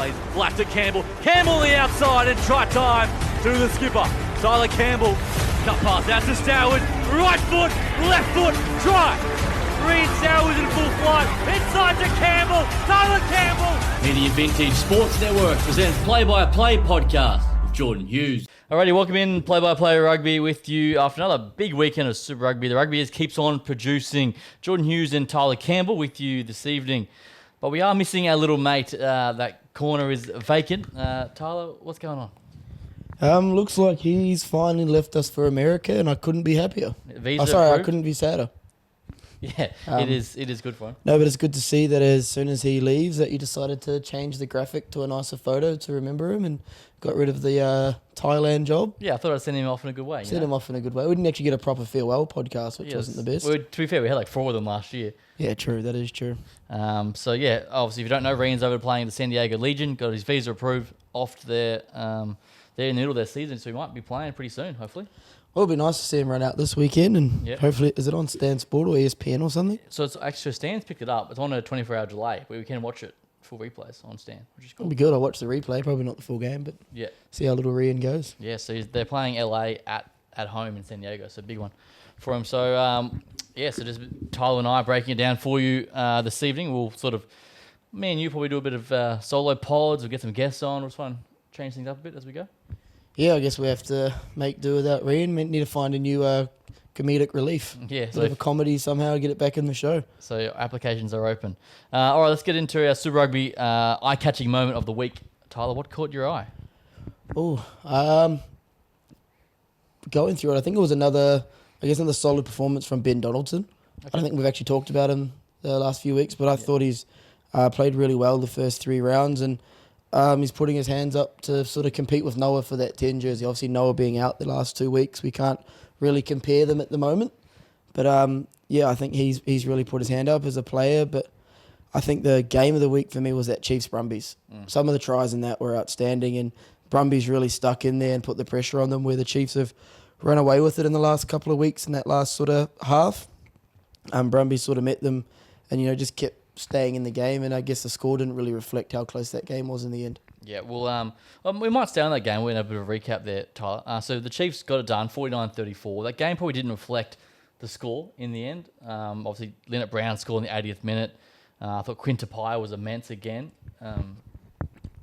plays black to Campbell. Campbell on the outside and try time to the skipper. Tyler Campbell, cut pass out to Stowers. Right foot, left foot, try. Rhian Stowers in full flight. Inside to Campbell. Tyler Campbell. Media Vintage Sports Network presents Play-by-Play podcast with Jordan Hughes. Alrighty, welcome in Play-by-Play Rugby with you after another big weekend of Super Rugby. The Rugby keeps on producing. Jordan Hughes and Tyler Campbell with you this evening. But we are missing our little mate. That corner is vacant. Tyler, what's going on? Looks like he's finally left us for America, and I couldn't be happier. Visa I approved? couldn't be sadder. Yeah, it is good for him. No, but it's good to see that as soon as he leaves, that you decided to change the graphic to a nicer photo to remember him and got rid of the Thailand job. Yeah, I thought I'd send him off in a good way. Send him off in a good way. We didn't actually get a proper farewell podcast, which wasn't the best. To be fair, we had like 4 of them last year. Yeah, true. That is true. So yeah, obviously, if you don't know, Rhian's over playing the San Diego Legion, got his visa approved off to their they're in the middle of their season, so he might be playing pretty soon, hopefully. Well, it'll be nice to see him run out this weekend, and hopefully, is it on Stan Sport or ESPN or something? So it's actually Stan's picked it up. It's on a 24-hour delay, but we can watch it full replays on Stan, which is cool. It'll be good. I'll watch the replay, probably not the full game, but see how little Rhian goes. Yeah, so they're playing LA at home in San Diego, so big one for him. So so just Tyler and I breaking it down for you this evening. We'll me and you probably do a bit of solo pods. We'll get some guests on. We'll try and change things up a bit as we go. Yeah, I guess we have to make do without Rhian. We need to find a new comedic relief. Yeah. Bit of a comedy somehow, get it back in the show. So applications are open. All right, let's get into our Super Rugby eye-catching moment of the week. Tyler, what caught your eye? Going through it, I think it was another solid performance from Ben Donaldson. Okay. I don't think we've actually talked about him the last few weeks, but I thought he's played really well the first 3 rounds, and he's putting his hands up to sort of compete with Noah for that 10 jersey. Obviously, Noah being out the last 2 weeks, we can't really compare them at the moment. But I think he's really put his hand up as a player. But I think the game of the week for me was that Chiefs Brumbies. Some of the tries in that were outstanding, and Brumbies really stuck in there and put the pressure on them, where the Chiefs have run away with it in the last couple of weeks in that last sort of half. Brumbies sort of met them and, just kept staying in the game, and I guess the score didn't really reflect how close that game was in the end. Yeah, well, we might stay on that game. We're going to have a bit of a recap there, Tyler. So the Chiefs got it done, 49-34. That game probably didn't reflect the score in the end. Obviously, Leonard Brown scored in the 80th minute. I thought Quinn Tupaia was immense again.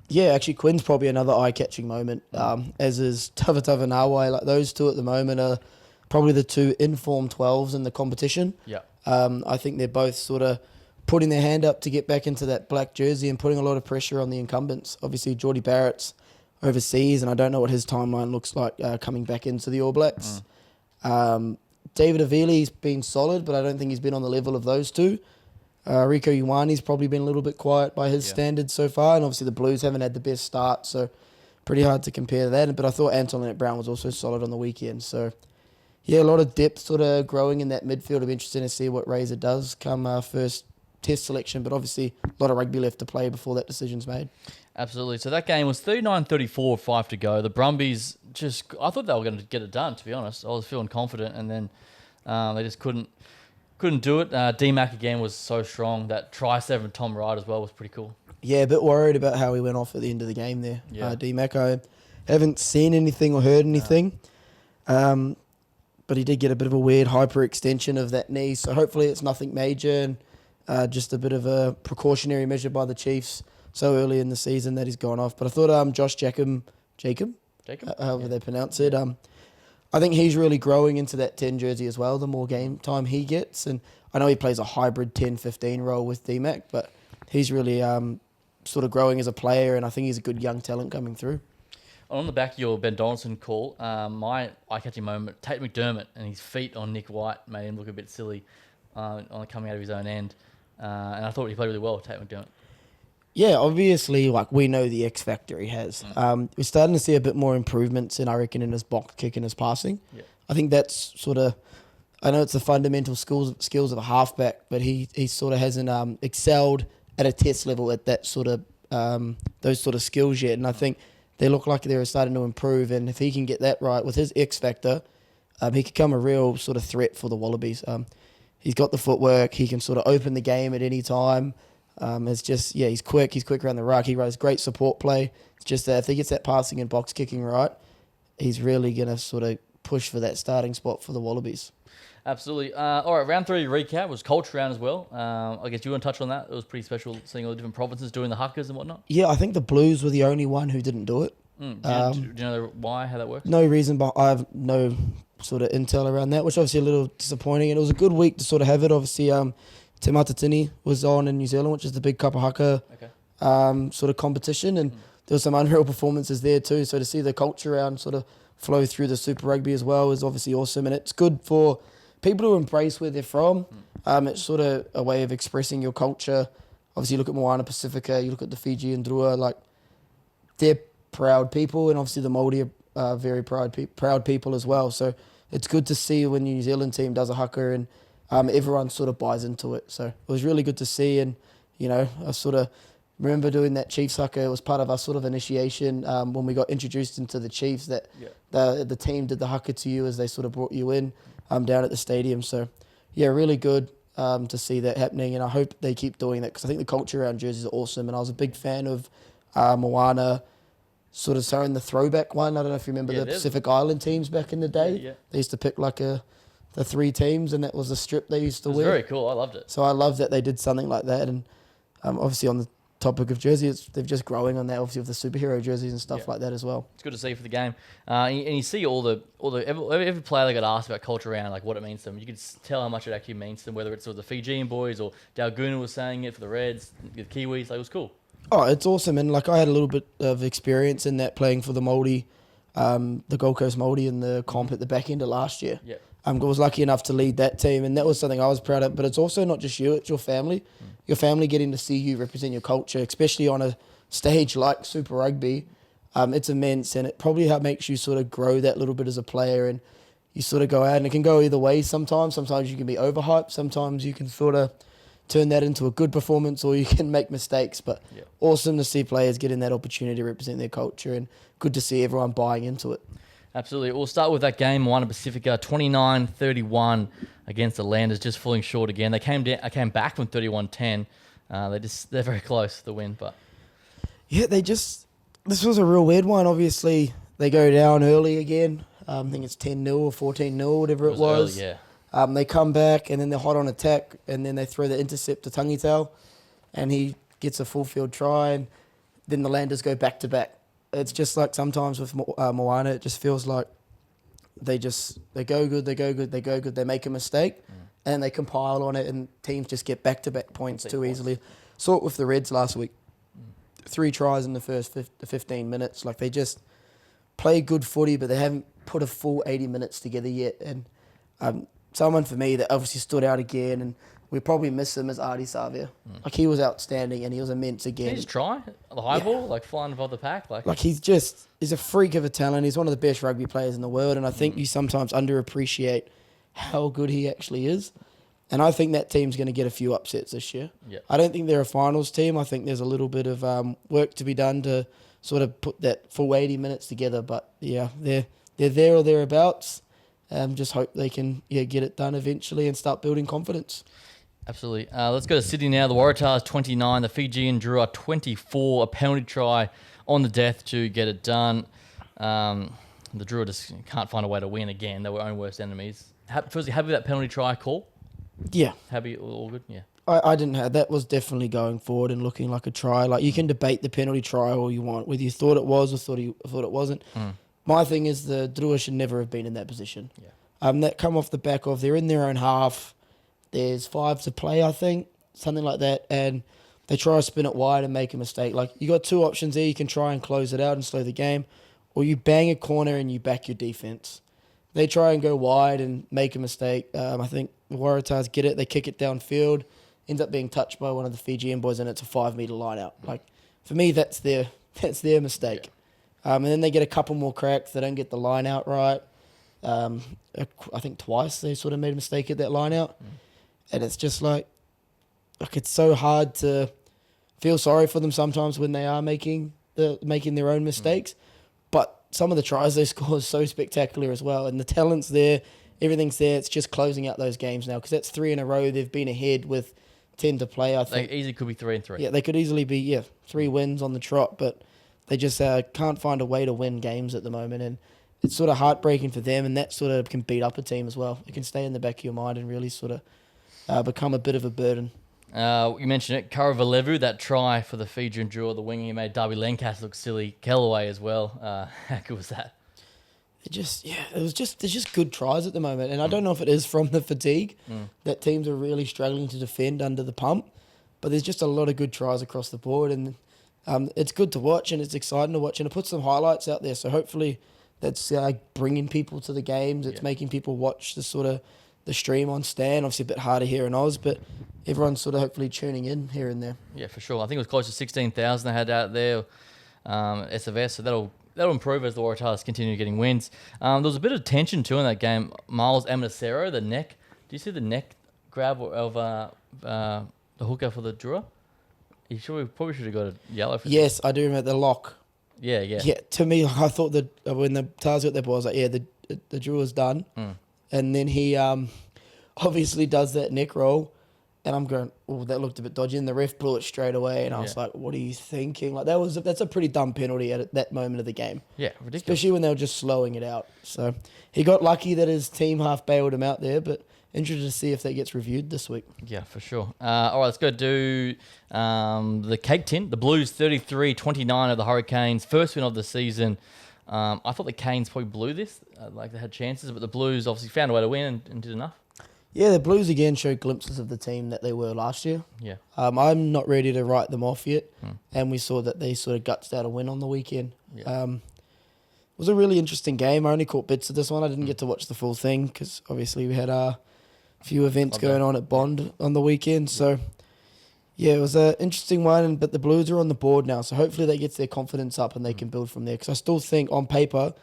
Yeah, actually, Quinn's probably another eye-catching moment, as is Tavatawa Nawai. Like, those two at the moment are probably the 2 informed 12s in the competition. Yeah. I think they're both sort of putting their hand up to get back into that black jersey and putting a lot of pressure on the incumbents. Obviously, Geordie Barrett's overseas, and I don't know what his timeline looks like coming back into the All Blacks. David Avili's been solid, but I don't think he's been on the level of those two. Rico Ioane's probably been a little bit quiet by his standards so far, and obviously the Blues haven't had the best start, so pretty hard to compare that. But I thought Anton Leonard-Brown was also solid on the weekend. So, yeah, a lot of depth sort of growing in that midfield. It'll be interesting to see what Razor does come first test selection, but obviously a lot of rugby left to play before that decision's made. Absolutely. So that game was 39-34, 5 to go. The Brumbies I thought they were going to get it done, to be honest. I was feeling confident, and then they just couldn't do it. D-Mac again was so strong. That try-7 from Tom Wright as well was pretty cool. Yeah, a bit worried about how he went off at the end of the game there. D-Mac, I haven't seen anything or heard anything. But he did get a bit of a weird hyperextension of that knee, so hopefully it's nothing major, and just a bit of a precautionary measure by the Chiefs so early in the season that he's gone off. But I thought Josh Jacob, however they pronounce it, I think he's really growing into that 10 jersey as well, the more game time he gets. And I know he plays a hybrid 10-15 role with D-Mac, but he's really sort of growing as a player, and I think he's a good young talent coming through. On the back of your Ben Donaldson call, my eye-catching moment, Tate McDermott and his feet on Nick White made him look a bit silly on coming out of his own end. And I thought he played really well, Tate McDermott. Yeah, obviously, we know the X factor he has. We're starting to see a bit more improvements in his box kick and his passing. Yeah. I think that's sort of, I know it's the fundamental skills of a halfback, but he sort of hasn't excelled at a test level at that sort of those sort of skills yet. And I think they look like they're starting to improve. And if he can get that right with his X factor, he could become a real sort of threat for the Wallabies. He's got the footwork. He can sort of open the game at any time. It's just, he's quick. He's quick around the ruck. He runs great support play. It's just that if he gets that passing and box kicking right, he's really going to sort of push for that starting spot for the Wallabies. Absolutely. All right, round 3 recap was culture round as well. I guess you want to touch on that? It was pretty special seeing all the different provinces doing the huckers and whatnot. Yeah, I think the Blues were the only one who didn't do it. Do you know why, how that works? No reason, but I have no sort of intel around that, which obviously a little disappointing. And it was a good week to sort of have it. Obviously, Te Matatini was on in New Zealand, which is the big Kapa Haka sort of competition. And there were some unreal performances there too. So to see the culture round sort of flow through the Super Rugby as well is obviously awesome. And it's good for people who embrace where they're from. It's sort of a way of expressing your culture. Obviously, you look at Moana Pacifica, you look at the Fiji and Drua, like they're proud people, and obviously the Māori are very proud people as well. So it's good to see when the New Zealand team does a haka and everyone sort of buys into it. So it was really good to see, and I sort of remember doing that Chiefs haka. It was part of our sort of initiation when we got introduced into the Chiefs. That the team did the haka to you as they sort of brought you in down at the stadium. So really good to see that happening, and I hope they keep doing that because I think the culture around jerseys are awesome. And I was a big fan of Moana sort of showing the throwback one. I don't know if you remember the Pacific Island teams back in the day. Yeah. They used to pick like the 3 teams, and that was the strip they used to wear. Very cool. I loved it. So I love that they did something like that. And obviously on the topic of jerseys, they're just growing on that, obviously with the superhero jerseys and stuff like that as well. It's good to see for the game. And you see every player that got asked about culture around, like what it means to them. You could tell how much it actually means to them, whether it's sort of the Fijian boys or Dalguna was saying it for the Reds, the Kiwis. Like, it was cool. Oh, it's awesome. And like I had a little bit of experience in that playing for the Māori, the Gold Coast Māori in the comp at the back end of last year. Yeah. I was lucky enough to lead that team, and that was something I was proud of. But it's also not just you, it's your family. Your family getting to see you represent your culture, especially on a stage like Super Rugby. It's immense, and it probably makes you sort of grow that little bit as a player, and you sort of go out, and it can go either way sometimes. Sometimes you can be overhyped. Sometimes you can sort of turn that into a good performance, or you can make mistakes. But awesome to see players getting that opportunity to represent their culture, and good to see everyone buying into it. Absolutely. We'll start with that game, Moana Pacifica, 29-31 against the Landers, just falling short again. They came back from 31-10. They're very close to the win, but this was a real weird one. Obviously, they go down early again. I think it's 10-0 or 14-0, whatever it was. Early, yeah. They come back, and then they're hot on attack, and then they throw the intercept to Tangitau, and he gets a full field try, and then the Landers go back to back. It's just like sometimes with Moana, it just feels like they go good, they make a mistake, and they compile on it, and teams just get back-to-back points too easily. Saw it with the Reds last week. 3 tries in the first 15 minutes. Like, they just play good footy, but they haven't put a full 80 minutes together yet. And someone for me that obviously stood out again, and we probably miss him, as RD4. Like, he was outstanding, and he was immense again. Did he just try the high ball, like flying above the pack? Like he's a freak of a talent. He's one of the best rugby players in the world, and I think you sometimes underappreciate how good he actually is. And I think that team's going to get a few upsets this year. Yep. I don't think they're a finals team. I think there's a little bit of work to be done to sort of put that full 80 minutes together. But yeah, they're there or thereabouts. Just hope they can get it done eventually and start building confidence. Absolutely. Let's go to Sydney now. The Waratahs 29, the Fijian Drua 24, a penalty try on the death to get it done. The Drua just can't find a way to win again. They were own worst enemies. Firstly, happy with that penalty try call? Yeah. Happy, all good? Yeah. I didn't have that. Was definitely going forward and looking like a try. Like, you can debate the penalty try all you want, whether you thought it was or thought it wasn't. My thing is the Drua should never have been in that position. Yeah. That come off the back of they're in their own half. There's 5 to play, I think, something like that, and they try to spin it wide and make a mistake. Like, you got 2 options there. You can try and close it out and slow the game, or you bang a corner and you back your defense. They try and go wide and make a mistake. I think the Waratahs get it. They kick it downfield, ends up being touched by one of the Fijian boys, and it's a 5-metre line out. Like, for me, that's their mistake. Yeah. And then they get a couple more cracks. They don't get the line out right. I think twice they sort of made a mistake at that line out. And it's just like it's so hard to feel sorry for them sometimes when they are making their own mistakes. But some of the tries they score is so spectacular as well. And the talent's there, everything's there. It's just closing out those games now, because that's 3 in a row they've been ahead with tend to play. I They think easily could be 3-3. yeah, they could easily be 3 wins on the trot, but they just can't find a way to win games at the moment, and it's sort of heartbreaking for them, and that sort of can beat up a team as well. It can stay in the back of your mind and really sort of become a bit of a burden. You mentioned it, Karavalevu, that try for the Fijian draw, the winger he made Darby Lancaster look silly. Kellaway as well. How good was that? There's just good tries at the moment, and I don't know if it is from the fatigue that teams are really struggling to defend under the pump, but there's just a lot of good tries across the board, and it's good to watch and it's exciting to watch, and it puts some highlights out there. So hopefully that's bringing people to the games. It's making people watch the stream on Stan. Obviously a bit harder here in Oz, but everyone's sort of hopefully tuning in here and there. Yeah, for sure. I think it was close to 16,000 they had out there, SFS, so that'll improve as the Waratahs continue getting wins. There was a bit of tension too in that game. Miles Amanacero, the neck. Do you see the neck grab of the hooker for the drawer? We probably should have got a yellow for Yes, I do remember the lock. Yeah. Yeah, to me, I thought that when the Tars got their ball, I was like, the drawer's done. And then he obviously does that neck roll, and I'm going, oh, that looked a bit dodgy. And the ref blew it straight away, and I was like, what are you thinking? Like that's a pretty dumb penalty at that moment of the game. Yeah, ridiculous. Especially when they were just slowing it out. So he got lucky that his team half bailed him out there, but interested to see if that gets reviewed this week. Yeah, for sure. All right, let's go do the cake tin. The Blues 33-29 of the Hurricanes. First win of the season. I thought the Canes probably blew this. They had chances, but the Blues obviously found a way to win and did enough. Yeah, the Blues again showed glimpses of the team that they were last year. Yeah. I'm not ready to write them off yet, and we saw that they sort of gutsed out a win on the weekend. Yeah. It was a really interesting game. I only caught bits of this one. I didn't get to watch the full thing because obviously we had a few events going on at Bond on the weekend. So, yeah, it was an interesting one, but the Blues are on the board now, so hopefully that gets their confidence up and they can build from there, because I still think on paper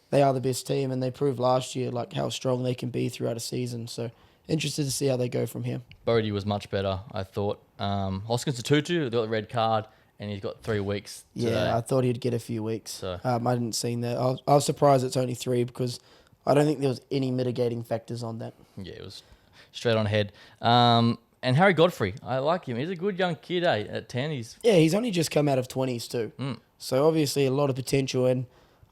they are the best team, and they proved last year like how strong they can be throughout a season. So interested to see how they go from here. Bodie was much better, I thought. Hoskins Tutu got the red card, and he's got 3 weeks today. Yeah, I thought he'd get a few weeks. So. I didn't see that. I was surprised it's only 3 because I don't think there was any mitigating factors on that. Yeah, it was straight on ahead. And Harry Godfrey, I like him. He's a good young kid, at 10. He's only just come out of 20s too. So obviously a lot of potential, and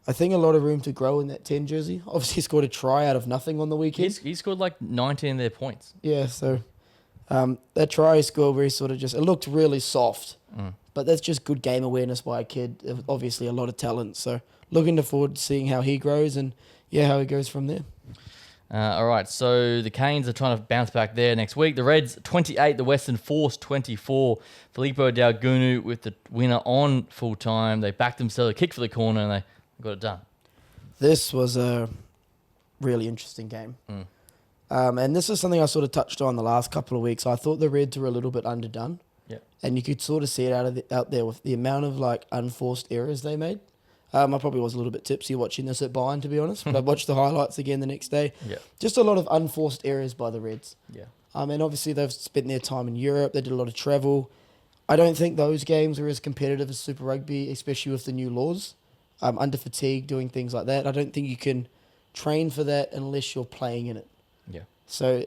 I think a lot of room to grow in that 10 jersey. Obviously he scored a try out of nothing on the weekend. He scored like 19 of their points. Yeah, so that try he scored where he sort of just, it looked really soft. But that's just good game awareness by a kid. Obviously a lot of talent. So looking forward to seeing how he grows and how he goes from there. All right, so the Canes are trying to bounce back there next week. The Reds 28, the Western Force 24. Filippo Daugunu with the winner on full time. They backed themselves, a kick for the corner, and they got it done. This was a really interesting game. And this is something I sort of touched on the last couple of weeks. I thought the Reds were a little bit underdone. Yeah. And you could sort of see it out there with the amount of like unforced errors they made. I probably was a little bit tipsy watching this at Bayern, to be honest, but I watched the highlights again the next day. Yeah. Just a lot of unforced errors by the Reds. Yeah. And obviously they've spent their time in Europe. They did a lot of travel. I don't think those games are as competitive as Super Rugby, especially with the new laws. Under fatigue, doing things like that. I don't think you can train for that unless you're playing in it. Yeah. So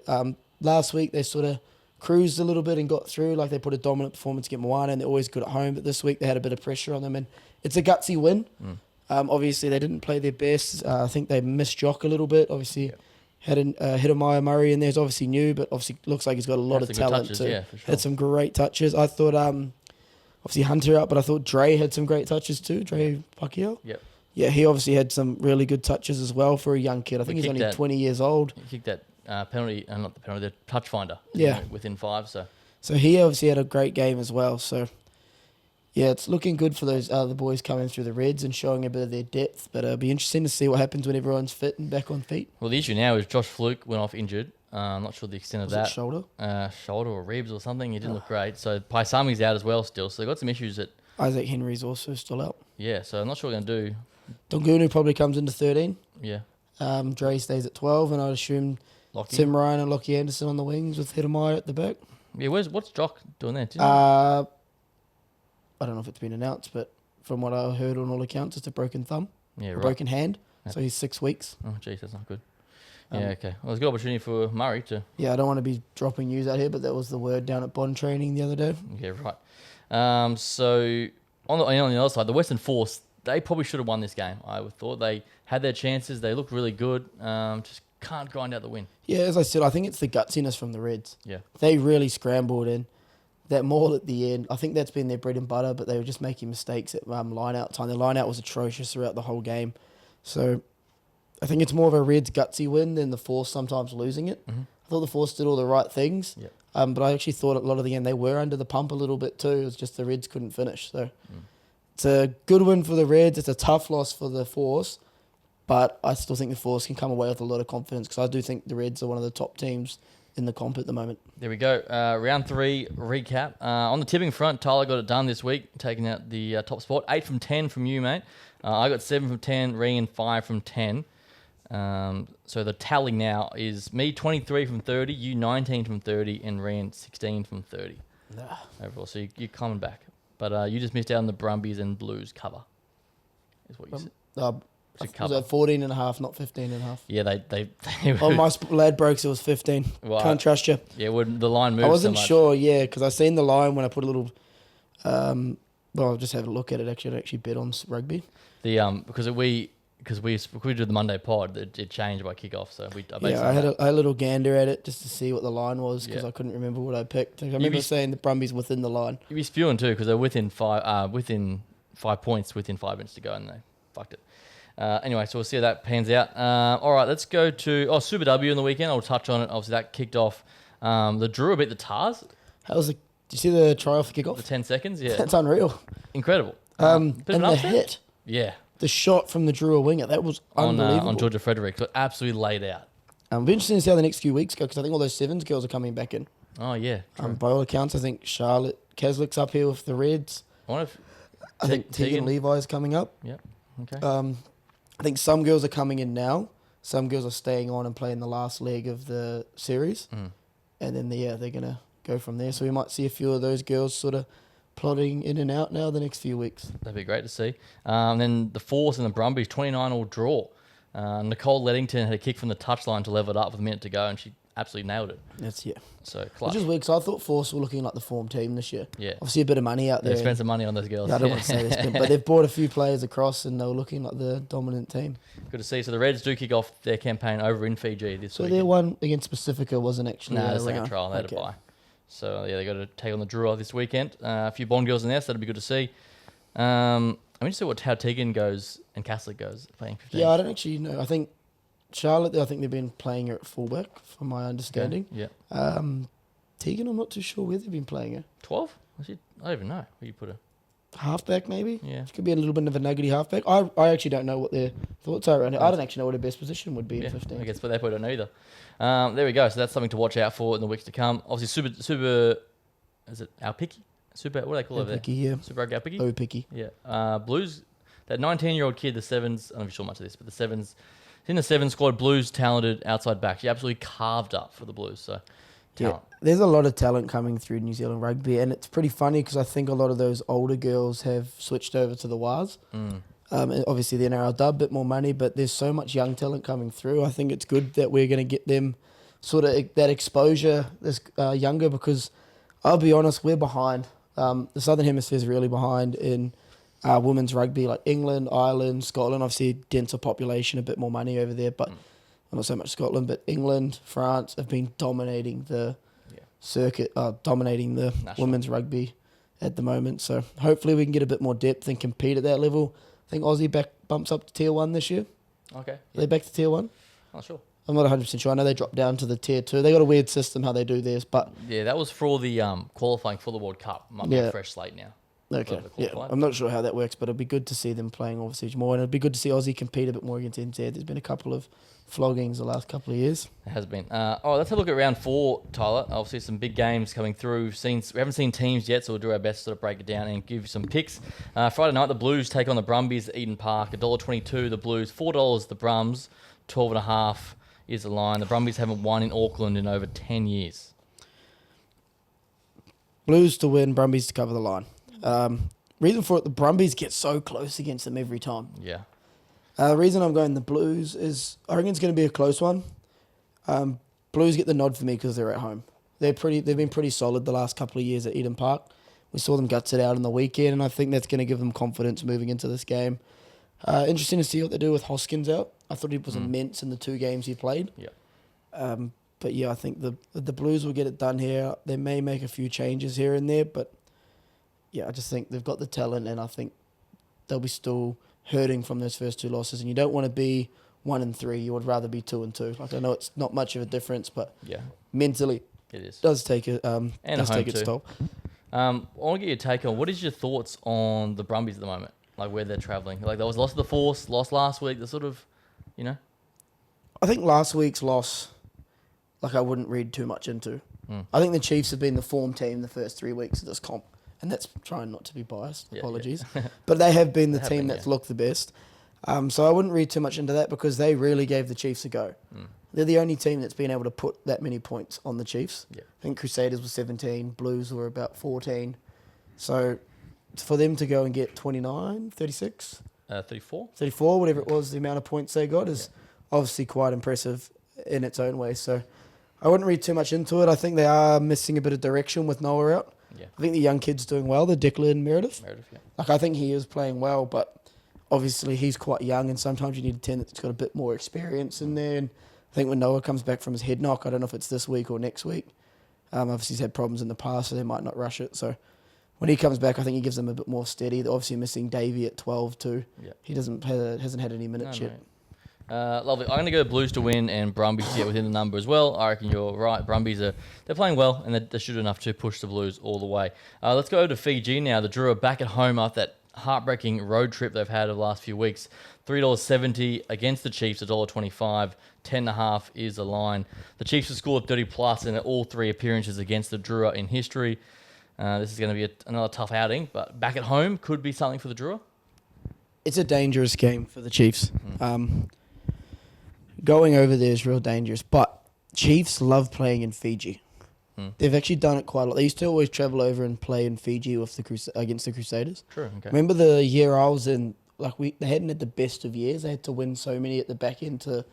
last week they sort of cruised a little bit and got through. Like they put a dominant performance against Moana, and they're always good at home. But this week they had a bit of pressure on them, and it's a gutsy win. Obviously they didn't play their best. I think they missed Jock a little bit. Obviously had Hidemaya Murray in there. He's obviously new, but obviously looks like he's got a lot of talent touches, too. yeah, for sure. Had some great touches. I thought obviously Hunter out, but I thought Dre had some great touches too. Dre Pacquiao. Yep. Yeah, he obviously had some really good touches as well for a young kid. I think he's only 20 years old. He kicked that penalty, not the penalty, the touch finder. Yeah. Within 5, so. So he obviously had a great game as well. So, yeah, it's looking good for those other boys coming through the Reds and showing a bit of their depth. But it'll be interesting to see what happens when everyone's fit and back on feet. Well, the issue now is Josh Fluke went off injured. I'm not sure the extent of Was that. it shoulder? Shoulder or ribs or something. He didn't look great. So Paisami's out as well still. So they've got some issues that... Isaac Henry's also still out. Yeah, so I'm not sure what we're going to do. Dongunu probably comes into 13. Yeah. Dre stays at 12, and I'd assume Lockie. Tim Ryan and Lockie Anderson on the wings with Hidemaya at the back. Yeah, what's Jock doing there? Do you know? I don't know if it's been announced, but from what I heard on all accounts, it's a broken thumb, Yeah, a right. broken hand. Yeah. So he's 6 weeks. Oh, jeez, that's not good. Yeah, okay. Well, it's a good opportunity for Murray to... Yeah, I don't want to be dropping news out here, but that was the word down at Bond training the other day. Yeah, right. So, on the other side, the Western Force, they probably should have won this game, I would thought. They had their chances. They looked really good. Just can't grind out the win. Yeah, as I said, I think it's the gutsiness from the Reds. Yeah. They really scrambled in. That maul at the end, I think that's been their bread and butter, but they were just making mistakes at line-out time. Their line-out was atrocious throughout the whole game. So I think it's more of a Reds gutsy win than the Force sometimes losing it. Mm-hmm. I thought the Force did all the right things, Yep. but I actually thought a lot of the game they were under the pump a little bit too. It was just the Reds couldn't finish. So it's a good win for the Reds. It's a tough loss for the Force, but I still think the Force can come away with a lot of confidence because I do think the Reds are one of the top teams in the comp at the moment. There we go. Round 3 recap. On the tipping front, Tyler got it done this week, taking out the top spot. 8 from 10 from you, mate. I got 7 from 10, Rhian 5 from 10. So the tally now is me 23 from 30, you 19 from 30, and Rhian 16 from 30. Overall, so you're coming back. But you just missed out on the Brumbies and Blues cover, is what you said. Was it 14 and a half, not 15 and a half? Yeah, they Oh, my lad broke, so it was 15. Well, Can't trust you. Yeah, when the line moved I wasn't so much. sure, because I seen the line when I put a little... well, I'll just have a look at it. Actually, I actually bet on rugby. Because we did the Monday pod, it changed by kickoff. So I had a little gander at it just to see what the line was because Yeah. I couldn't remember what I picked. I remember saying the Brumbies within the line. You'd be spewing too because they're within 5 points within 5 minutes to go, and they fucked it. Anyway, so we'll see how that pans out. All right, let's go to Super W in the weekend. I'll touch on it. Obviously, that kicked off. The Drua beat the Tars. Did you see the try off the kickoff? The 10 seconds, yeah. That's unreal. Incredible. And Bit of an the upset? hit, Yeah. the shot from the Drua winger, that was unbelievable. On Georgia Frederick. So absolutely laid out. It'll be interesting to see how the next few weeks go because I think all those Sevens girls are coming back in. Oh, yeah. True. By all accounts, I think Charlotte Keswick's up here with the Reds. I wonder if I think Tegan Levi's coming up. Yep. Okay. I think some girls are coming in now. Some girls are staying on and playing the last leg of the series. And then, they're going to go from there. So we might see a few of those girls sort of plodding in and out now the next few weeks. That'd be great to see. Then the Force and the Brumbies, 29-all draw. Nicole Leddington had a kick from the touchline to level it up with a minute to go, and she absolutely nailed it. So clutch. Which is weird because I thought Force were looking like the form team this year. Yeah. Obviously a bit of money out there. They spent some money on those girls. Yeah, I don't want to say this, but they've brought a few players across and they were looking like the dominant team. Good to see. So the Reds do kick off their campaign over in Fiji this week. So their one against Pacifica wasn't actually the second around. trial. They had a bye. So, yeah, they got to take on the Drua this weekend. A few Bond girls in there, so that'll be good to see. I'm interested how Tegan goes and Catholic goes playing 15. Yeah, I don't actually know. I think Charlotte, they've been playing her at fullback, from my understanding. Okay. Yeah. Tegan, I'm not too sure where they've been playing her. 12? I don't even know where you put her. Halfback, maybe? Yeah. She could be a little bit of a nuggety halfback. I actually don't know what their thoughts are around it. I don't actually know what her best position would be in 15. I guess, but they probably don't know either. There we go. So that's something to watch out for in the weeks to come. Obviously, super is it Aupiki? Super, what do they call it there? Picky, yeah. Super Aupiki? Oh, picky. Yeah. Blues, that 19-year-old kid, the Sevens, I'm not sure much of this, but the Sevens, in the Sevens squad, Blues talented outside back. She absolutely carved up for the Blues. So, talent. Yeah, there's a lot of talent coming through New Zealand rugby, and it's pretty funny because I think a lot of those older girls have switched over to the Wars. And obviously, the NRL dub, a bit more money, but there's so much young talent coming through. I think it's good that we're going to get them sort of that exposure this younger because I'll be honest, we're behind. The Southern Hemisphere is really behind in women's rugby, like England, Ireland, Scotland. Obviously, denser population, a bit more money over there, but not so much Scotland. But England, France have been dominating the circuit, dominating the women's rugby at the moment. So hopefully we can get a bit more depth and compete at that level. I think Aussie bumps up to Tier 1 this year. Okay. Are they back to Tier 1? Not sure. I'm not 100% sure. I know they dropped down to the Tier 2. They got a weird system how they do theirs, but... Yeah, that was for the qualifying for the World Cup. Might be a fresh slate now. Okay, yeah. I'm not sure how that works, but it'd be good to see them playing obviously more, and it'd be good to see Aussie compete a bit more against NZ. There's been a couple of floggings the last couple of years. It has been. Let's have a look at round 4, Tyler. Obviously, some big games coming through. We haven't seen teams yet, so we'll do our best to sort of break it down and give you some picks. Friday night, the Blues take on the Brumbies at Eden Park. $1.22 the Blues, $4 the Brums, 12.5 is the line. The Brumbies haven't won in Auckland in over 10 years. Blues to win, Brumbies to cover the line. Reason for it, the Brumbies get so close against them every time. Yeah. The reason I'm going the Blues is I reckon it's going to be a close one. Blues get the nod for me because they're at home. They've been pretty solid the last couple of years at Eden Park. We saw them guts it out on the weekend, and I think that's going to give them confidence moving into this game. Interesting to see what they do with Hoskins out. I thought he was immense in the 2 games he played. Yeah. But yeah, I think the Blues will get it done here. They may make a few changes here and there, but yeah, I just think they've got the talent, and I think they'll be still hurting from those first 2 losses. And you don't want to be 1-3. You would rather be 2-2. Like, I know it's not much of a difference, but Yeah. mentally It is. does take it. And does at home take its too. toll. I want to get your take on what is your thoughts on the Brumbies at the moment, like where they're travelling. Like there was loss of the Force, lost last week. The sort of, I think last week's loss, like, I wouldn't read too much into. I think the Chiefs have been the form team the first 3 weeks of this comp, and that's trying not to be biased. Yeah, Apologies, but they have been the They have team been, that's yeah. looked the best. So I wouldn't read too much into that because they really gave the Chiefs a go. They're the only team that's been able to put that many points on the Chiefs. Yeah. I think Crusaders were 17, Blues were about 14. So for them to go and get 29, 36, 34. 34, whatever it was, the amount of points they got is obviously quite impressive in its own way. So I wouldn't read too much into it. I think they are missing a bit of direction with Noah out. Yeah. I think the young kid's doing well, the Declan Meredith. Yeah. Like, I think he is playing well, but obviously he's quite young, and sometimes you need a 10 that's got a bit more experience in there. And I think when Noah comes back from his head knock, I don't know if it's this week or next week. Obviously he's had problems in the past, so they might not rush it. So when he comes back, I think he gives them a bit more steady. They're obviously missing Davey at 12 too. Yeah. He hasn't had any minutes yet. Lovely. I'm going to go Blues to win and Brumbies to get within the number as well. I reckon you're right. Brumbies they're playing well and they're should enough to push the Blues all the way. Let's go to Fiji now. The Drua are back at home after that heartbreaking road trip they've had over the last few weeks. $3.70 against the Chiefs, $1.25. 10.5 is the line. The Chiefs have scored 30 plus in all 3 appearances against the Drua in history. This is going to be another tough outing, but back at home could be something for the Drua. It's a dangerous game for the Chiefs. Going over there is real dangerous, but Chiefs love playing in Fiji. They've actually done it quite a lot. They used to always travel over and play in Fiji with against the Crusaders. True. Okay. Remember the year I was in? They hadn't had the best of years. They had to win so many at the back end to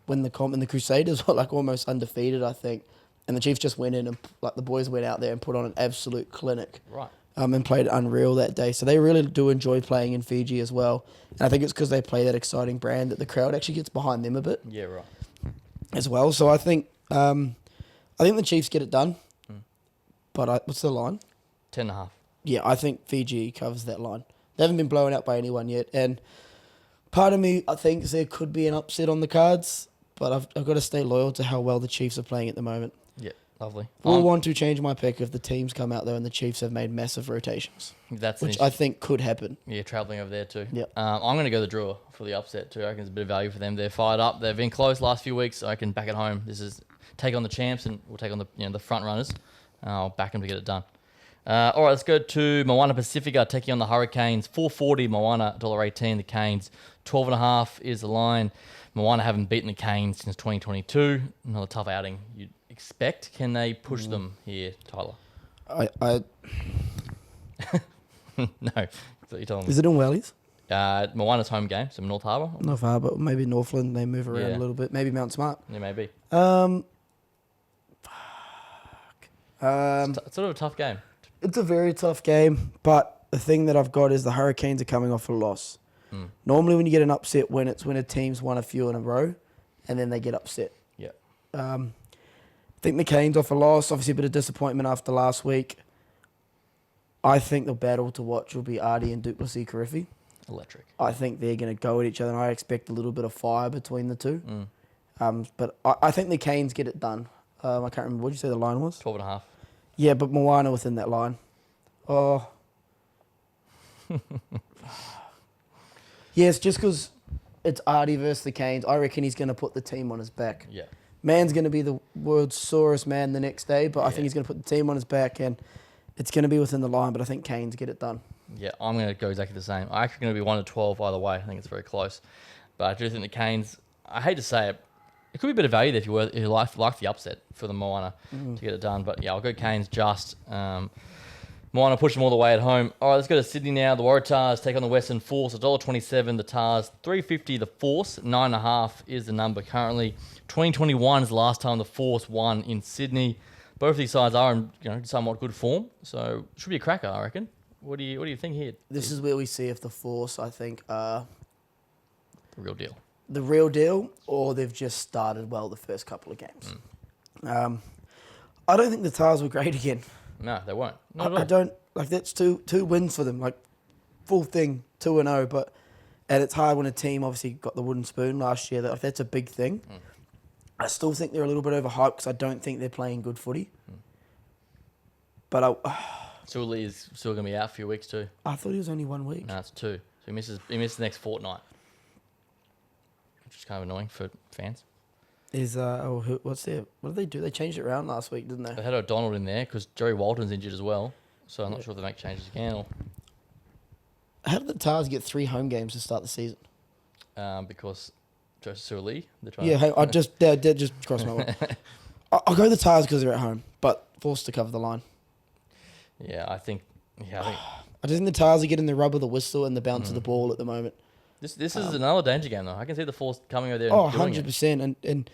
win the comp, and the Crusaders were like almost undefeated, I think. And the Chiefs just went in and the boys went out there and put on an absolute clinic. Right. And played unreal that day. So they really do enjoy playing in Fiji as well. And I think it's because they play that exciting brand that the crowd actually gets behind them a bit. Yeah. Right. As well. So I think the Chiefs get it done. But what's the line? 10.5. Yeah, I think Fiji covers that line. They haven't been blown out by anyone yet. And part of me, I think there could be an upset on the cards. But I've got to stay loyal to how well the Chiefs are playing at the moment. Yeah. Lovely. We'll want to change my pick if the teams come out there and the Chiefs have made massive rotations, which I think could happen. Yeah, travelling over there too. Yep. I'm going to go the Drua for the upset too. I reckon there's a bit of value for them. They're fired up. They've been close last few weeks. So I can back at home. This is take on the champs and we'll take on the front runners. I'll back them to get it done. All right, let's go to Moana Pacifica taking on the Hurricanes. $4.40 Moana, $1.18 the Canes. 12.5 is the line. Moana haven't beaten the Canes since 2022. Another tough outing you'd expect. Can they push them here, Tyler? No, that's what you're telling me. Is it in Wellies? Moana's home game, so North Harbour. Not far, but maybe Northland. They move around Yeah. a little bit. Maybe Mount Smart. Yeah, maybe. It's sort of a tough game. It's a very tough game, but the thing that I've got is the Hurricanes are coming off a loss. Normally when you get an upset when a team's won a few in a row and then they get upset. Yeah. I think the Canes off a loss, obviously a bit of disappointment after last week. I think the battle to watch will be RD and Duplessis Carriffy. Electric. I think they're going to go at each other and I expect a little bit of fire between the two. But I think the Canes get it done. I can't remember, what did you say the line was? 12.5. Yeah, but Moana within that line. Oh. Yes, just because it's RD versus the Canes, I reckon he's going to put the team on his back. Yeah. Man's going to be the world's sorest man the next day, but I think he's going to put the team on his back and it's going to be within the line, but I think Canes get it done. Yeah, I'm going to go exactly the same. I'm actually going to be 1-12 either way. I think it's very close. But I do think the Canes, I hate to say it, it could be a bit of value there if you like the upset for the Moana to get it done. But yeah, I'll go Canes just. Mine push them all the way at home. All right, let's go to Sydney now. The Waratahs take on the Western Force. $1.27 the Tars, $3.50 the Force. 9.5 is the number currently. 2021 is the last time the Force won in Sydney. Both of these sides are in somewhat good form, so should be a cracker, I reckon. What do you think here? This is where we see if the Force, I think, are The real deal. the real deal, or they've just started well the first couple of games. I don't think the Tars were great again. No, they won't. Not at all. I don't like that's two wins for them, like full thing 2-0. And it's hard when a team obviously got the wooden spoon last year. That's a big thing. I still think they're a little bit overhyped because I don't think they're playing good footy. But Sully is still going to be out for a few weeks too. I thought he was only 1 week. No, it's 2. So he misses the next fortnight, which is kind of annoying for fans. What did they do? They changed it around last week, didn't They they? had O'Donnell in there because Joey Walton's injured as well. So I'm not sure if they make changes again or How did the Tars get 3 home games to start the season? because Joseph Sully. They're trying Yeah, I just did just cross my mind. I'll go the Tars because they're at home, but forced to cover the line. I think I just think the Tars are getting the rub of the whistle and the bounce of the ball at the moment. this is another danger game though. I can see the Force coming over there and doing it. 100%. And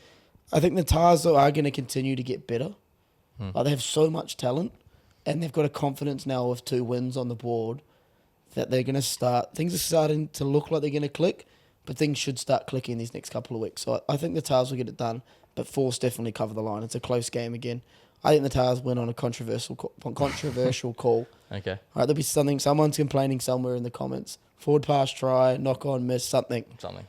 I think the Tars though, are going to continue to get better. Like, they have so much talent, and they've got a confidence now with 2 wins on the board that they're going to start. Things are starting to look like they're going to click, but things should start clicking these next couple of weeks. So I think the Tars will get it done, but Force definitely cover the line. It's a close game again. I think the Tars win on a controversial call. Okay. All right, there'll be someone's complaining somewhere in the comments. Forward pass try, knock on, miss, something.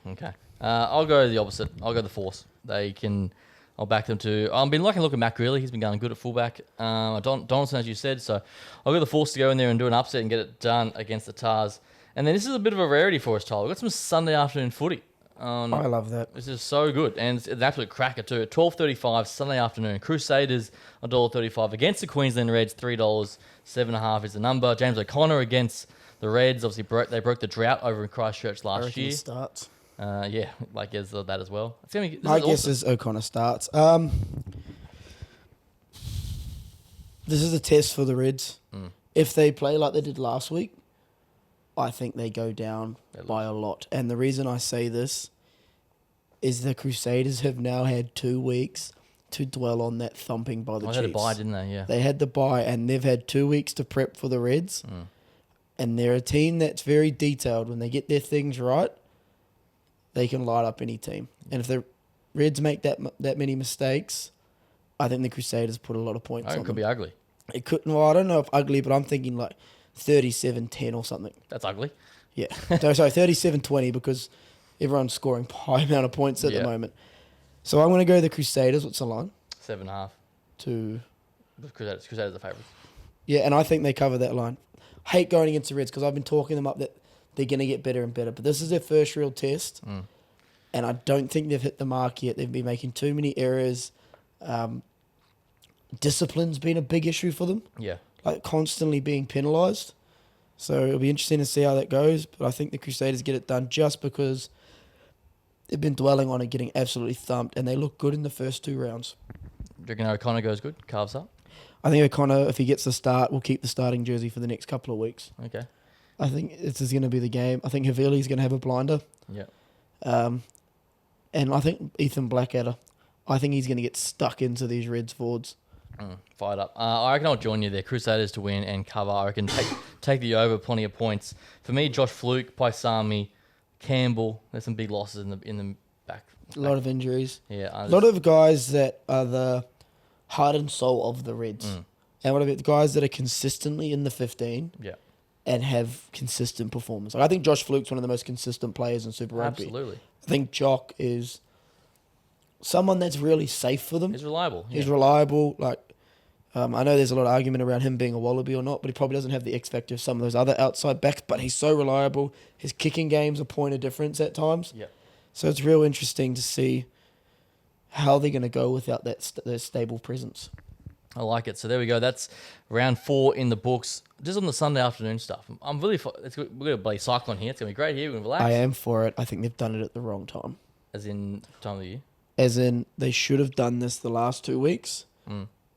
Okay. I'll go the opposite. I'll go the Force. I'll back them to. I've been liking look at Matt Greeley. He's been going good at fullback. Donaldson, as you said. So I'll go the Force to go in there and do an upset and get it done against the Tars. And then this is a bit of a rarity for us, Tyler. We've got some Sunday afternoon footy. I love that. This is so good. And it's an absolute cracker too. At 12:35 Sunday afternoon. Crusaders $1.35 against the Queensland Reds. $3, 7.5 is the number. James O'Connor against the Reds. Obviously, they broke the drought over in Christchurch I last reckon year. he starts. My guess is that as well. It's gonna be, My guess is O'Connor starts. This is a test for the Reds. If they play like they did last week, I think they go down by a lot. And the reason I say this is the Crusaders have now had 2 weeks to dwell on that thumping by the Chiefs. They had a bye, didn't they? Yeah. They had the bye, and they've had 2 weeks to prep for the Reds. And they're a team that's very detailed. When they get their things right, they can light up any team. And if the Reds make that many mistakes, I think the Crusaders put a lot of points on It could them. be ugly. It could. Well, I don't know if ugly, but I'm thinking like 37-10 or something. That's ugly. Yeah. No, sorry, 37-20 because everyone's scoring high amount of points at the moment. So I'm going to go the Crusaders. What's the line? 7.5. To Crusaders are the favourites. Yeah, and I think they cover that line. Hate going against the Reds because I've been talking them up that they're going to get better and better. But this is their first real test, and I don't think they've hit the mark yet. They've been making too many errors. Discipline's been a big issue for them. Yeah. Like constantly being penalised. So it'll be interesting to see how that goes. But I think the Crusaders get it done just because they've been dwelling on it, getting absolutely thumped, and they look good in the first 2 rounds. Do you reckon O'Connor goes good? Carves up? I think O'Connor, if he gets the start, will keep the starting jersey for the next couple of weeks. Okay. I think this is going to be the game. I think Havili's going to have a blinder. Yeah. And I think Ethan Blackadder, I think he's going to get stuck into these Reds forwards. Fired up. I reckon I'll join you there. Crusaders to win and cover. I reckon take the over, plenty of points. For me, Josh Fluke, Paisami, Campbell. There's some big losses in the back. A lot of injuries. Yeah. A lot of guys that are the heart and soul of the Reds. And what about the guys that are consistently in the 15 and have consistent performance? Like, I think Josh Fluke's one of the most consistent players in Super Rugby. Absolutely. I think Jock is someone that's really safe for them. He's reliable. He's reliable. Like, I know there's a lot of argument around him being a wallaby or not, but he probably doesn't have the X factor of some of those other outside backs, but he's so reliable. His kicking game's a point of difference at times. Yeah. So it's real interesting to see how they're going to go without that stable presence. I like it. So there we go. That's round 4 in the books. Just on the Sunday afternoon stuff. I'm really... we're going to play cyclone here. It's going to be great here. We're going to relax. I am for it. I think they've done it at the wrong time. As in time of the year? As in, they should have done this the last 2 weeks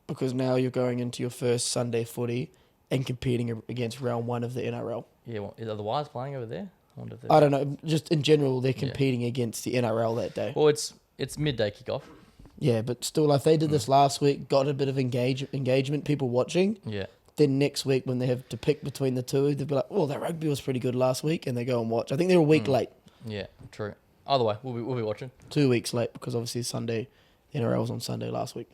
because now you're going into your first Sunday footy and competing against round 1 of the NRL. Yeah, well, are the Wires playing over there? Wonder if they're- I don't know. Just in general, they're competing against the NRL that day. Well, it's midday kickoff. Yeah, but still, like they did this last week, got a bit of engagement, people watching. Yeah. Then next week, when they have to pick between the two, they'll be like, "Well, that rugby was pretty good last week," and they go and watch. I think they're a week late, Yeah, true. Either way, we'll be watching. 2 weeks late because obviously Sunday, the NRL was on Sunday last week.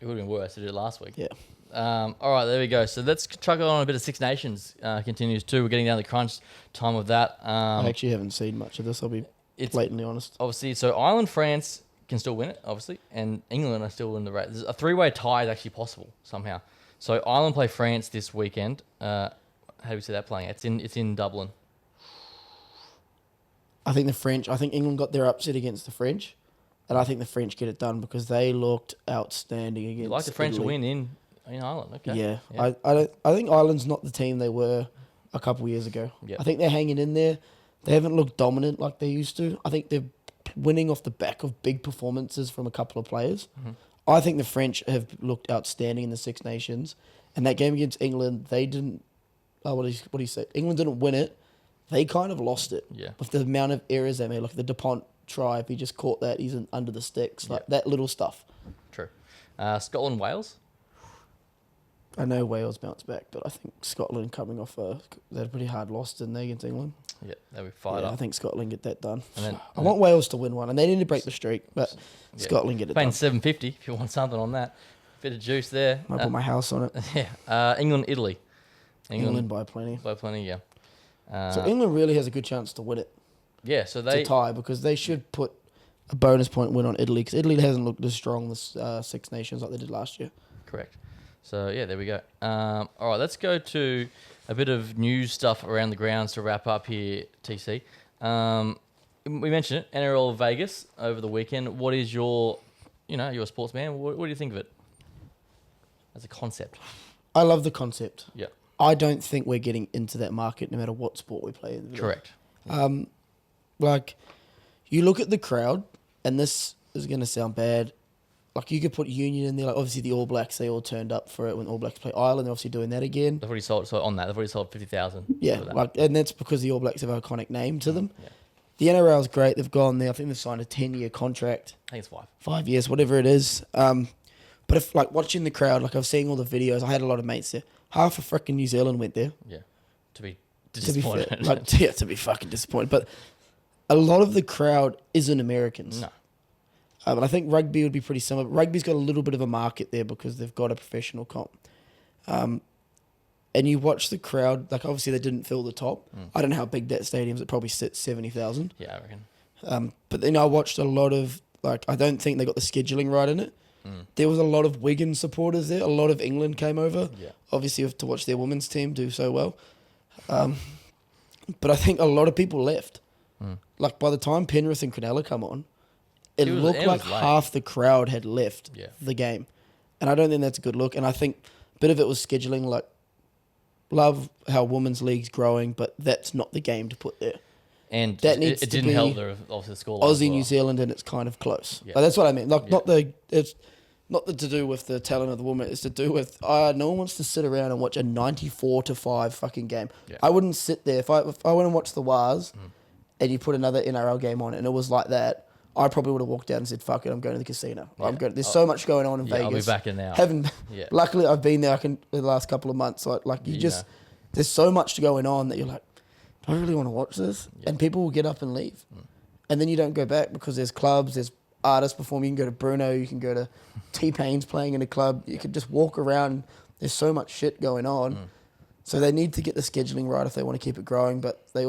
It would have been worse to do it last week. Yeah. All right, there we go. So let's chuck on a bit of Six Nations continues too. We're getting down to the crunch time of that. I actually haven't seen much of this. I'll be blatantly honest. Obviously, so Ireland, France can still win it, obviously, and England are still in the race. There's a 3-way tie is actually possible somehow. So Ireland play France this weekend. How do we see that playing? It's in Dublin. I think England got their upset against the French, and I think the French get it done because they looked outstanding against. You like the French to Italy. win in Ireland? Okay. Yeah. I think Ireland's not the team they were a couple of years ago. Yep. I think they're hanging in there. They haven't looked dominant like they used to. I think they're winning off the back of big performances from a couple of players. Mm-hmm. I think the French have looked outstanding in the Six Nations, and that game against England, they didn't. What do you say? England didn't win it. They kind of lost it. Yeah. With the amount of errors they made, like the DuPont try, if he just caught that, he's under the sticks, like that little stuff. True. Scotland, Wales. I know Wales bounced back, but I think Scotland coming off they had a pretty hard loss, didn't they, against England? Yeah, they'll be fired I up. think Scotland get that done. And I want Wales to win one, and they need to break the streak, but Yeah. Scotland get it Paying done. $7.50 if you want something on that. Bit of juice there. I put my house on it. Yeah. England, Italy. England by plenty. by plenty. Yeah. So England really has a good chance to win it, Yeah. So they to tie, because they should put a bonus point win on Italy, because Italy hasn't looked as strong this Six Nations like they did last year. correct. So yeah, there we go. All right, let's go to a bit of news stuff around the grounds to wrap up here. TC. We mentioned it. NRL Vegas over the weekend. What is your, you're a sportsman. What do you think of it as a concept? I love the concept. Yeah. I don't think we're getting into that market no matter what sport we play in. Correct. Like, you look at the crowd, and this is going to sound bad. Like, you could put Union in there. Like, obviously, the All Blacks, they all turned up for it when All Blacks play Ireland. They're obviously doing that again. They've already sold. So on that, they've already sold 50,000. Yeah, and that's because the All Blacks have an iconic name to them. Yeah. The NRL is great. They've gone there. I think they've signed a 10-year contract. I think it's 5. 5 years, whatever it is. But if, like, watching the crowd, like, I've seen all the videos. I had a lot of mates there. Half of freaking New Zealand went there. Yeah. To be To be disappointed. fair. Like, yeah, to be fucking disappointed. But a lot of the crowd isn't Americans. No. And I think rugby would be pretty similar. Rugby's got a little bit of a market there because they've got a professional comp. And you watch the crowd, like, obviously they didn't fill the top. I don't know how big that stadium is. It probably sits 70,000. Yeah, I reckon. But then I watched a lot of, like, I don't think they got the scheduling right in it. There was a lot of Wigan supporters there. A lot of England came over. Yeah. Obviously, to watch their women's team do so well. But I think a lot of people left. Like, by the time Penrith and Cronulla come on, it looked like late. half the crowd had left Yeah. the game. And I don't think that's a good look. And I think a bit of it was scheduling. Like, love how women's league's growing, but that's not the game to put there. And That needs it to didn't be help the score. Aussie, New Zealand, and it's kind of close. Yeah. Like, that's what I mean. Like, Yeah. it's not to do with the talent of the woman. It's to do with no one wants to sit around and watch a 94-5 fucking game. Yeah. I wouldn't sit there if I went and watched the Wars, and you put another NRL game on, and it was like that. I probably would have walked out and said, "Fuck it, I'm going to the casino. Yeah. I'm going. There's so much going on in Yeah, Vegas. I'll be back in now." Yeah. Luckily, I've been there. The last couple of months. There's so much going on that you're like, do I really want to watch this? Yeah. And people will get up and leave, and then you don't go back because there's clubs, there's artists performing. You can go to Bruno, you can go to T-Pain's playing in a club. You could just walk around. There's so much shit going on. So they need to get the scheduling right if they want to keep it growing. But they've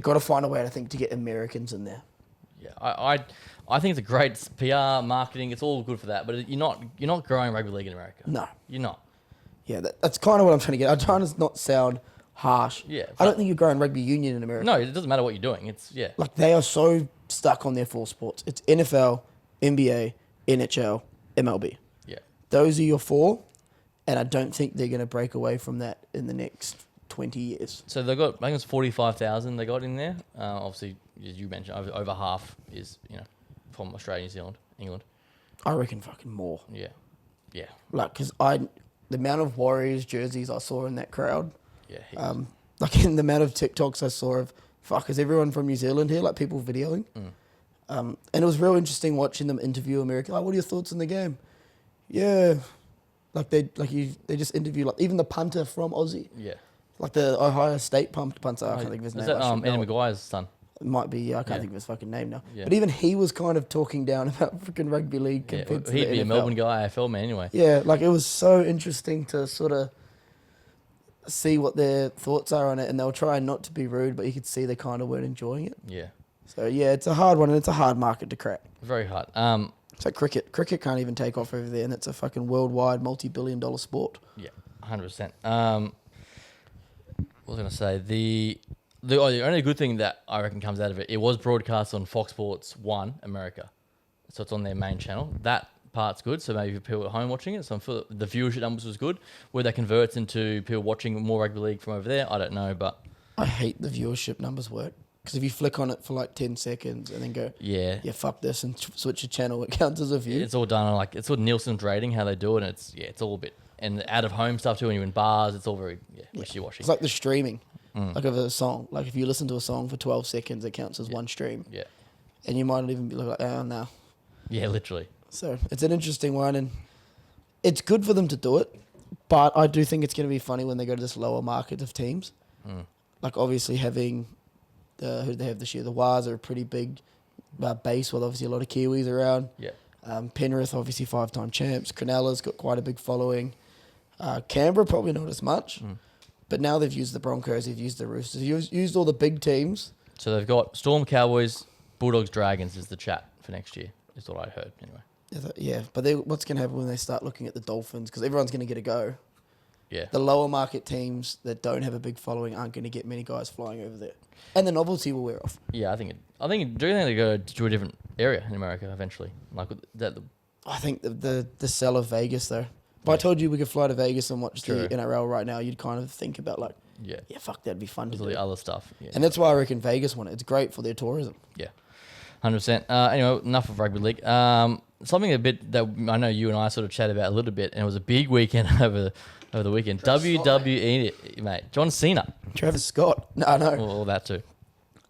got to find a way, I think, to get Americans in there. Yeah, I think it's a great PR marketing. It's all good for that, but you're not growing rugby league in America. No. You're not. Yeah, that's kind of what I'm trying to get. I'm trying to not sound harsh. Yeah, I don't think you're growing rugby union in America. No, it doesn't matter what you're doing. It's Like, they are so stuck on their 4 sports. It's NFL, NBA, NHL, MLB. Yeah. Those are your 4, and I don't think they're going to break away from that in the next 20 years. So they got, I think it's 45,000 they got in there. Obviously, as you mentioned, over half is from Australia, New Zealand, England. I reckon fucking more. Yeah, yeah, Like, because the amount of Warriors jerseys I saw in that crowd. Yeah. Like in the amount of TikToks I saw of, fuck, is everyone from New Zealand here? Like people videoing. And it was real interesting watching them interview America. Like, what are your thoughts on the game? Yeah. Like they just interview, like even the punter from Aussie. Yeah. Like the Ohio State punter. I can't think of his Is name. that Eddie Maguire's son? It might be, I can't Yeah. think of his fucking name now. Yeah. But even he was kind of talking down about freaking rugby league Yeah. compared to He'd the be a NFL. Melbourne guy, AFL man anyway. Yeah, like it was so interesting to sort of see what their thoughts are on it, and they were trying not to be rude, but you could see they kind of weren't enjoying it. Yeah. So yeah, it's a hard one, and it's a hard market to crack. Very hard. It's like cricket. Cricket can't even take off over there, and it's a fucking worldwide multi-billion-dollar sport. Yeah, 100%. What was I going to say? The only good thing that I reckon comes out of it was broadcast on Fox Sports 1 America. So it's on their main channel. That part's good. So maybe for people at home watching it, so for the viewership numbers was good. Where that converts into people watching more rugby league from over there, I don't know. But I hate the viewership numbers work. Because if you flick on it for like 10 seconds and then go, yeah, fuck this, and switch the channel, it counts as a view. it's all done on it's all Nielsen's rating how they do it, and it's all a bit, and out of home stuff too. When you're in bars, it's all very wishy washy. It's like the streaming, like of a song. Like if you listen to a song for 12 seconds, it counts as one stream. Yeah, And you might not even be like, oh no. yeah, literally. So it's an interesting one, and it's good for them to do it. But I do think it's going to be funny when they go to this lower market of teams. Like obviously having who do they have this year? The Wars are a pretty big base with obviously a lot of Kiwis around. Yeah. Penrith, obviously 5-time champs. Cronulla's got quite a big following. Canberra, probably not as much. But now they've used the Broncos, they've used the Roosters, they've used all the big teams. So they've got Storm, Cowboys, Bulldogs, Dragons is the chat for next year, is what I heard anyway. Yeah, but what's going to happen when they start looking at the Dolphins? Because everyone's going to get a go. Yeah. The lower market teams that don't have a big following aren't going to get many guys flying over there. And the novelty will wear off. Yeah, do you think they go to a different area in America eventually? Like that. I think the sell of Vegas, though. If I told you we could fly to Vegas and watch True. the NRL right now, you'd kind of think about like, Yeah. yeah, fuck, that'd be fun to There's all do. the other stuff. Yeah. And that's why I reckon Vegas won it. It's great for their tourism. Yeah. 100%. Anyway, enough of rugby league. Something a bit that I know you and I sort of chatted about a little bit, and it was a big weekend over the weekend. WWE, mate. John Cena. Travis Scott. No, I know. All that too.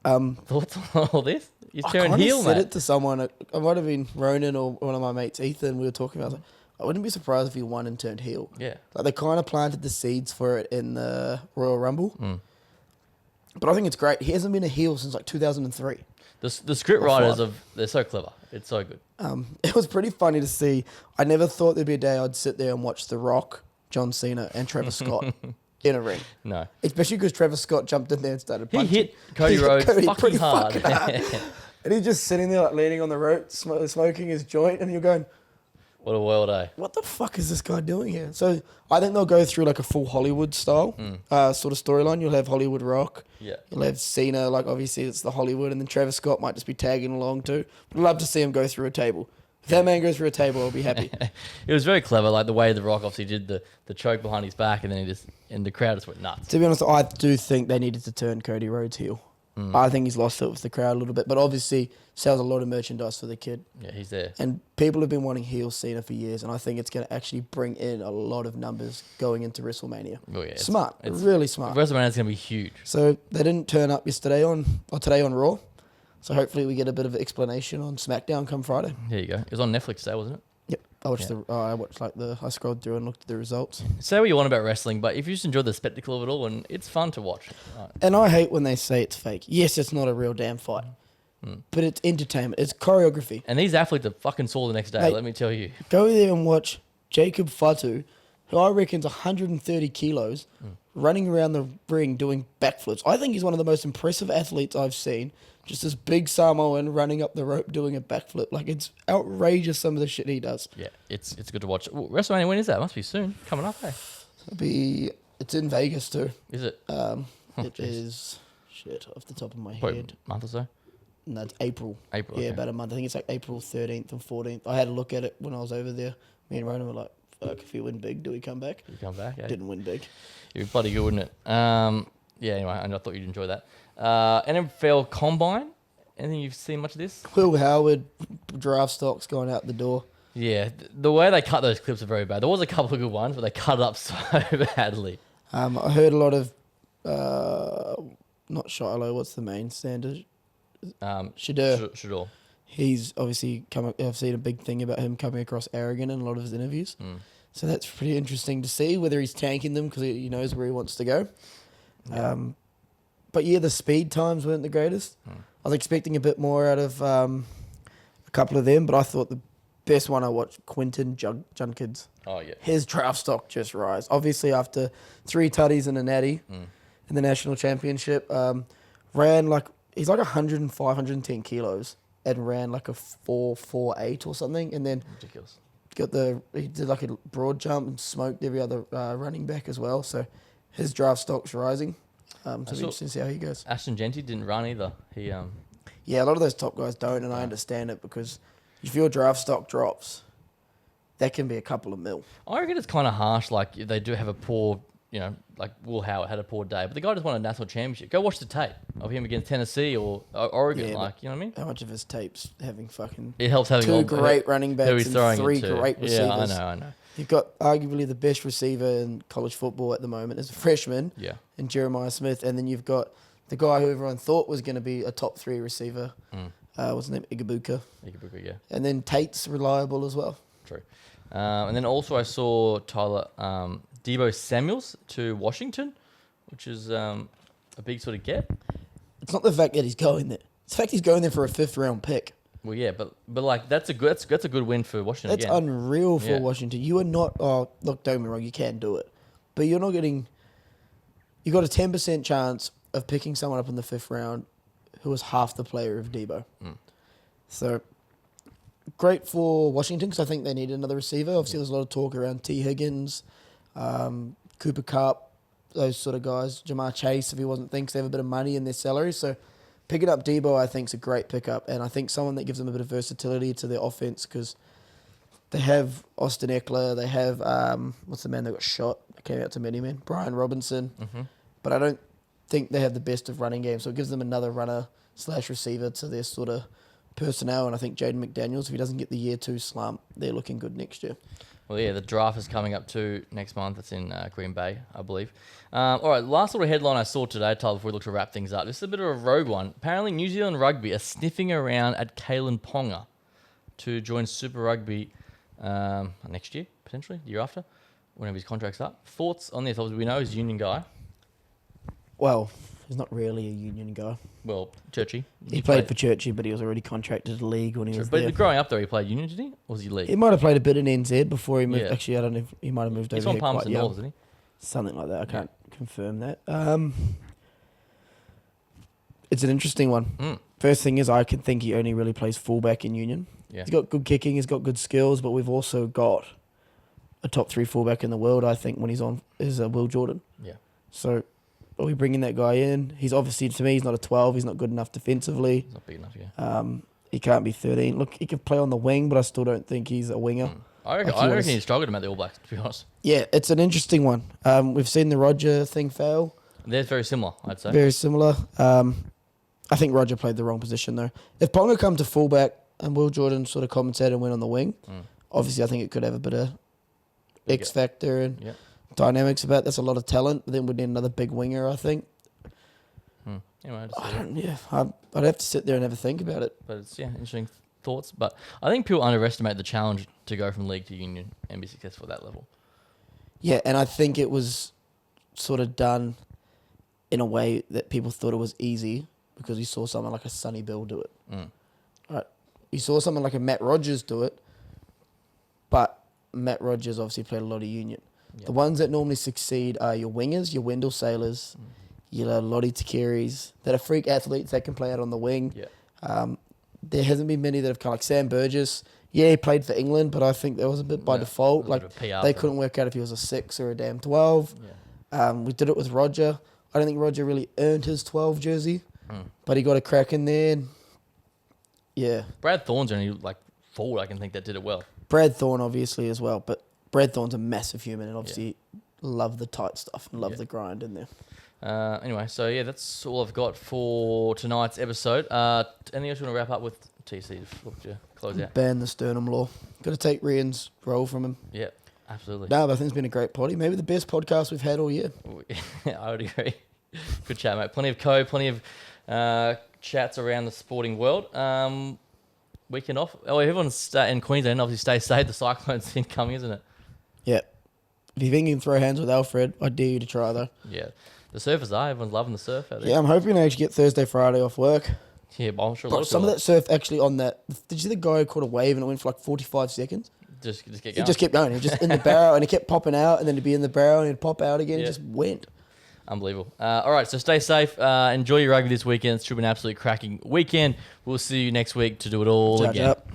Um, Thoughts on all this? He's I turning kind heel, of said mate. it to someone. It might have been Ronan or one of my mates, Ethan. We were talking about. I was like, I wouldn't be surprised if he won and turned heel. Yeah. Like they kind of planted the seeds for it in the Royal Rumble. But I think it's great. He hasn't been a heel since like 2003. The script Or writers five. they're so clever. It's so good. It was pretty funny to see. I never thought there'd be a day I'd sit there and watch The Rock, John Cena, and Travis Scott in a ring. No. Especially because Travis Scott jumped in there and started He punching. hit Cody He hit Rhodes Cody fucking pretty hard. And he's just sitting there like leaning on the rope, smoking his joint, and you're going, What a world, eh? what the fuck is this guy doing here? So I think they'll go through like a full Hollywood style sort of storyline. You'll have Hollywood Rock. Yeah. You'll have Cena, like obviously it's the Hollywood, and then Travis Scott might just be tagging along too. But I'd love to see him go through a table. If that man goes through a table, I'll be happy. It was very clever, like the way The Rock obviously did the choke behind his back, and then and the crowd just went nuts. To be honest, I do think they needed to turn Cody Rhodes heel. I think he's lost it with the crowd a little bit, but obviously sells a lot of merchandise for the kid. Yeah, he's there. And people have been wanting heel Cena for years, and I think it's going to actually bring in a lot of numbers going into WrestleMania. Oh, yeah, Smart, really smart. WrestleMania's going to be huge. So they didn't turn up today on Raw. So hopefully we get a bit of an explanation on SmackDown come Friday. There you go. It was on Netflix today, wasn't it? Yep. I scrolled through and looked at the results. Say what you want about wrestling, but if you just enjoy the spectacle of it all, and it's fun to watch. Right. And I hate when they say it's fake. Yes, it's not a real damn fight. But it's entertainment. It's choreography. And these athletes are fucking sore the next day, Mate, let me tell you. Go there and watch Jacob Fatu, who I reckon's 130 kilos, running around the ring doing backflips. I think he's one of the most impressive athletes I've seen. Just this big Samoan running up the rope doing a backflip. Like, it's outrageous some of the shit he does. Yeah, it's good to watch. Ooh, WrestleMania, when is that? Must be soon. Coming up, eh? It's in Vegas too. Is it? It is, shit, off the top of my Probably head. a month or so? No, it's April. April, Yeah, okay. about a month. I think it's like April 13th or 14th. I had a look at it when I was over there. Me and Ronan were like, fuck, if we win big, do we come back? You come back, eh? Didn't win big. It'd be bloody good, wouldn't it? Yeah, anyway, I thought you'd enjoy that. NFL Combine. Anything you've seen much of this? Will Howard, draft stocks going out the door. Yeah, the way they cut those clips are very bad. There was a couple of good ones, but they cut it up so badly. I heard a lot of, not Shiloh, what's the main standard? Shadur. Shador. He's obviously I've seen a big thing about him coming across arrogant in a lot of his interviews. So that's pretty interesting to see whether he's tanking them because he knows where he wants to go. Yeah. But yeah, the speed times weren't the greatest. I was expecting a bit more out of a couple of them, but I thought the best one I watched, Quinton Junkins. Oh, yeah. His draft stock just rise. Obviously, after 3 tutties and a natty in the national championship, ran like, he's like 105, 110 kilos and ran like a 4.48 or something. And then Ridiculous. he did like a broad jump and smoked every other running back as well. So his draft stock's rising. So it'll be interesting to see how he goes. Ashton Genty didn't run either. He Yeah, a lot of those top guys don't, and I understand it because if your draft stock drops, that can be a couple of mil. I reckon it's kind of harsh. Like if they do have a poor, like Will Howard had a poor day, but the guy just won a national championship. Go watch the tape of him against Tennessee or Oregon. Yeah, like, you know what I mean? How much of his tapes having fucking It helps having 2 great running who he's backs throwing and 3 it to. great receivers. Yeah, I know. You've got arguably the best receiver in college football at the moment as a freshman, Yeah. in Jeremiah Smith, and then you've got the guy who everyone thought was going to be a top 3 receiver. What's his name? Igabuka. Yeah. And then Tate's reliable as well. True. And then also I saw Tyler Debo Samuels to Washington, which is a big sort of get. It's not the fact that he's going there. It's the fact he's going there for a 5th round pick. Well, yeah, but like that's a good win for Washington. That's again. unreal for Yeah. Washington. You are not. Oh, look, don't get me wrong. You can do it, but you're not getting. You got a 10% chance of picking someone up in the 5th round, who was half the player of Debo. So great for Washington because I think they need another receiver. Obviously, there's a lot of talk around T. Higgins, Cooper Kupp, those sort of guys. Jamar Chase, if he wasn't, thinks they have a bit of money in their salary. So picking up Debo, I think, is a great pickup. And I think someone that gives them a bit of versatility to their offense because they have Austin Eckler. They have, what's the man that got shot? That came out to Many-Man? Brian Robinson. But I don't think they have the best of running game. So it gives them another runner/receiver to their sort of personnel. And I think Jaden McDaniels, if he doesn't get the year 2 slump, they're looking good next year. Well, yeah, the draft is coming up too next month. It's in Green Bay, I believe. All right, last little headline I saw today, Tyler, before we look to wrap things up. This is a bit of a rogue one. Apparently, New Zealand Rugby are sniffing around at Kalen Ponga to join Super Rugby next year, potentially, the year after, whenever his contract's up. Thoughts on this? Obviously, we know he's a union guy. Well, he's not really a union guy. Well, Churchy. He played for Churchy, but he was already contracted to the league when he was But there. growing up, though, he played union, did he? Or was he league? He might have played a bit in NZ before he moved. Yeah. Actually, I don't know if he might have moved He's over on here Palmerston quite young. North, isn't he? Something like that. I can't confirm that. It's an interesting one. First thing is, I can think he only really plays fullback in Union. Yeah. He's got good kicking. He's got good skills, but we've also got a top 3 fullback in the world. I think when he's on is Will Jordan. Yeah. So, are we bringing that guy in? He's obviously, to me, he's not a 12. He's not good enough defensively. He's not big enough, yeah. He can't be 13. Look, he could play on the wing, but I still don't think he's a winger. I reckon he struggled him at the All Blacks, to be honest. Yeah, it's an interesting one. We've seen the Roger thing fail. They're very similar, I'd say. Very similar. I think Roger played the wrong position, though. If Ponga come to fullback and Will Jordan sort of commentated and went on the wing, obviously I think it could have a bit of X factor and dynamics about. That's a lot of talent, but then we'd need another big winger, I think. Anyway, I'd have to sit there and have a think about it. but it's interesting thoughts. But I think people underestimate the challenge to go from league to union and be successful at that level. Yeah, and I think it was sort of done in a way that people thought it was easy because you saw someone like a Sonny Bill do it. Right? You saw someone like a Matt Rogers do it, but Matt Rogers obviously played a lot of union. Yeah. The ones that normally succeed are your wingers, your Wendell Sailors, your Lottie Takiris, that are freak athletes that can play out on the wing. Yeah. There hasn't been many that have come like Sam Burgess. Yeah, he played for England, but I think that was a bit by default. a Like bit of a PR they thing. couldn't work out if he was a 6 or a damn 12. We did it with Roger. I don't think Roger really earned his 12 jersey, but he got a crack in there. And yeah, Brad Thorne's only like forward, I can think, that did it well. Brad Thorne obviously as well, but Brad Thorne's a massive human and obviously love the tight stuff and love the grind in there. Anyway, so that's all I've got for tonight's episode. Anything else you want to wrap up with TC look to close out. Ban the sternum law. Got to take Rhian's role from him. Yeah, absolutely. No, but I think it's been a great potty. Maybe the best podcast we've had all year. I would agree. Good chat, mate. Plenty of plenty of chats around the sporting world. Weekend off. Oh, everyone's in Queensland. Obviously, stay safe. The cyclone's incoming, isn't it? Yeah. If you think you can throw hands with Alfred, I dare you to try, though. Yeah. The surfers are. Everyone's loving the surf out there. Yeah, I'm hoping to actually get Thursday, Friday off work. Yeah, but I'm sure a lot Bro, of some of people that surf actually on that. Did you see the guy who caught a wave and it went for like 45 seconds? just get He going. just kept going. He was just in the barrel and he kept popping out and then he'd be in the barrel and he'd pop out again. Yeah. It just went. Unbelievable. All right, so stay safe. Enjoy your rugby this weekend. It should be an absolutely cracking weekend. We'll see you next week to do it all Charge again. up.